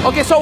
Okay, so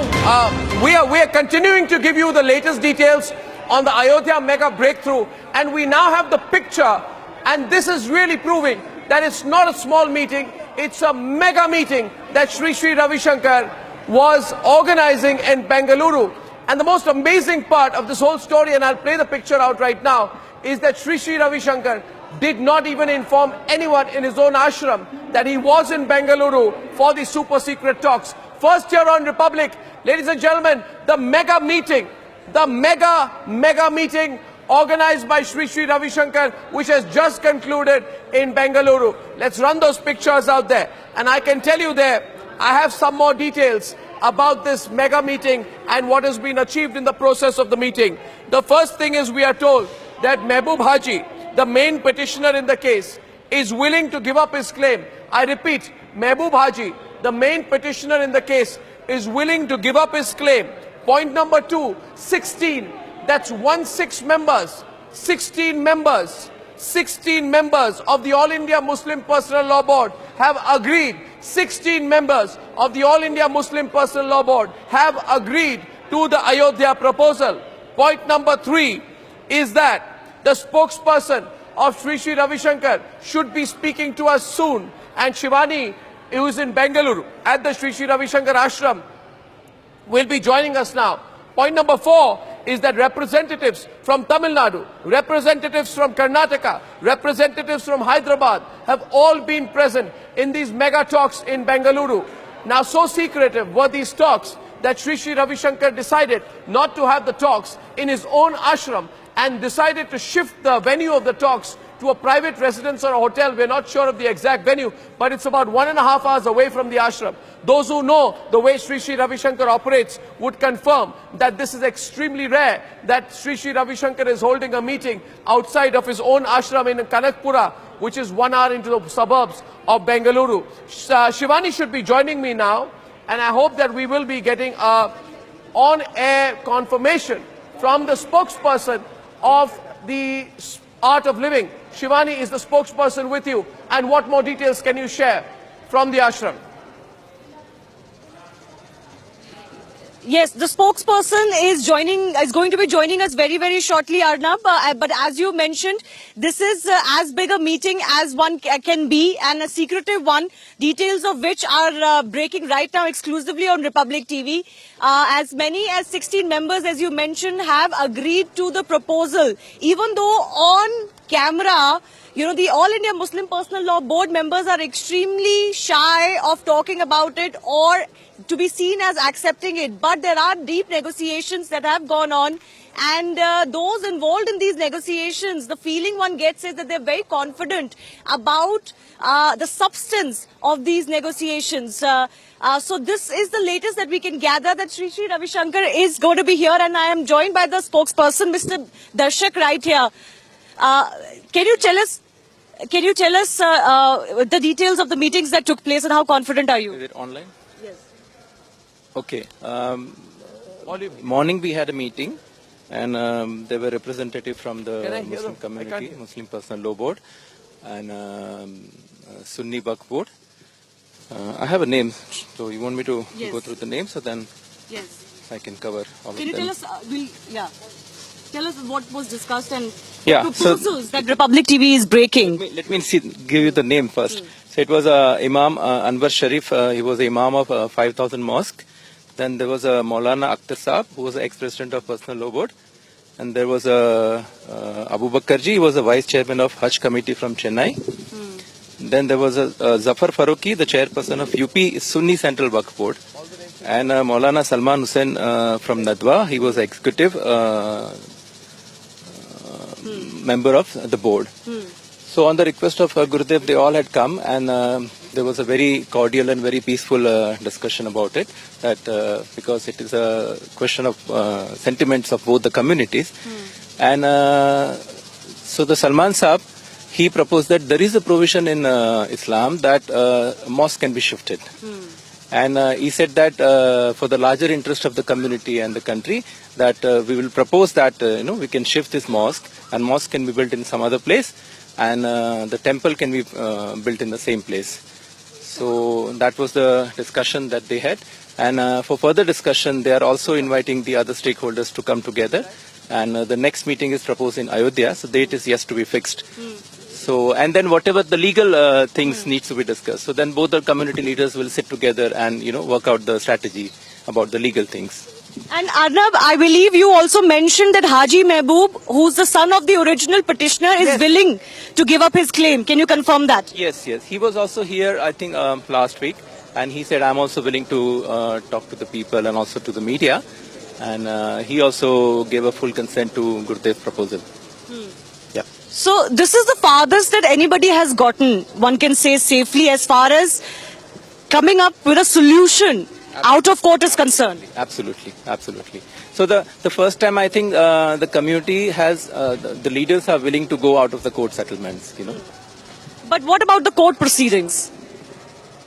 we are continuing to give you the latest details on the Ayodhya mega breakthrough, and we now have the picture, and this is really proving that it's not a small meeting, it's a mega meeting that Sri Ravi Shankar was organizing in Bengaluru. And the most amazing part of this whole story, and I'll play the picture out right now, is that Sri Ravi Shankar did not even inform anyone in his own ashram that he was in Bengaluru for the super secret talks. First here on Republic, ladies and gentlemen, the mega meeting organized by Sri Ravi Shankar, which has just concluded in Bengaluru. Let's run those pictures out there. And I can tell you there, I have some more details about this mega meeting and what has been achieved in the process of the meeting. The first thing is, we are told that Mehboob Haji, the main petitioner in the case, is willing to give up his claim. I repeat, Mehboob Haji, the main petitioner in the case, is willing to give up his claim. Point number 2, 16, that's 16 members. 16 members of the All India Muslim Personal Law Board have agreed. 16 members of the All India Muslim Personal Law Board have agreed to the Ayodhya proposal. Point number 3 is that the spokesperson of Sri Ravi Shankar should be speaking to us soon, and Shivani, who is in Bengaluru at the Sri Ravi Shankar ashram, will be joining us now. Point number 4 is that representatives from Tamil Nadu, representatives from Karnataka, representatives from Hyderabad have all been present in these mega talks in Bengaluru. Now, so secretive were these talks that Sri Ravi Shankar decided not to have the talks in his own ashram and decided to shift the venue of the talks to a private residence or a hotel. We're not sure of the exact venue, but it's about 1.5 hours away from the ashram. Those who know the way Sri Ravi Shankar operates would confirm that this is extremely rare, that Sri Ravi Shankar is holding a meeting outside of his own ashram in Kanakpura, which is 1 hour into the suburbs of Bengaluru. Shivani should be joining me now, and I hope that we will be getting a on-air confirmation from the spokesperson of the Art of Living. Shivani is the spokesperson with you, and what more details can you share from the ashram? Yes, the spokesperson is going to be joining us very, very shortly, Arnab. But as you mentioned, this is as big a meeting as one can be, and a secretive one, details of which are breaking right now exclusively on Republic TV. As many as 16 members, as you mentioned, have agreed to the proposal, even though on camera, you know, the All India Muslim Personal Law Board members are extremely shy of talking about it or to be seen as accepting it. But there are deep negotiations that have gone on, and those involved in these negotiations, the feeling one gets is that they're very confident about the substance of these negotiations. So this is the latest that we can gather, that Sri Ravi Shankar is going to be here, and I am joined by the spokesperson, Mr. Darshak, right here. Can you tell us the details of the meetings that took place, and how confident are you? Is it online? Yes. Okay. Morning we had a meeting, and there were representatives from the Muslim community, Muslim Personal Law Board, and Sunni Waqf Board. I have a name, so you want me to go through the names, so then I can cover all of them. Can you tell us? Tell us what was discussed and proposals that Republic TV is breaking. Let me give you the name first. So it was Imam Anwar Sharif. He was the Imam of 5,000 mosque. Then there was Maulana Akhtar Saab, who was the ex-president of Personal Law Board. And there was Abu Bakarji, he was the vice chairman of Hajj committee from Chennai. Then there was Zafar Faruqi, the chairperson of UP Sunni Central Waqf Board. And Maulana Salman Hussain from Nadwa, he was the executive member of the board. So on the request of Gurudev, they all had come, and there was a very cordial and very peaceful discussion about it, that because it is a question of sentiments of both the communities. And so the Salman Saab, he proposed that there is a provision in Islam that mosque can be shifted. And he said that for the larger interest of the community and the country, that we will propose that we can shift this mosque, and mosque can be built in some other place, and the temple can be built in the same place. So that was the discussion that they had. And for further discussion, they are also inviting the other stakeholders to come together. And the next meeting is proposed in Ayodhya, so date is yet to be fixed. So, and then whatever the legal things needs to be discussed. So then both the community leaders will sit together and, work out the strategy about the legal things. And Arnab, I believe you also mentioned that Haji Mehboob, who's the son of the original petitioner, is willing to give up his claim. Can you confirm that? Yes. He was also here, I think, last week. And he said, I'm also willing to talk to the people and also to the media. And he also gave a full consent to Gurdev's proposal. Yeah. So this is the farthest that anybody has gotten, one can say safely, as far as coming up with a solution out of court is concerned. Absolutely. So the first time I think the community has, the leaders are willing to go out of the court settlements, But what about the court proceedings?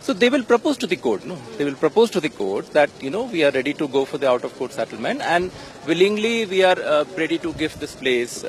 So they will propose to the court, no? They will propose to the court that, we are ready to go for the out of court settlement and willingly we are ready to give this place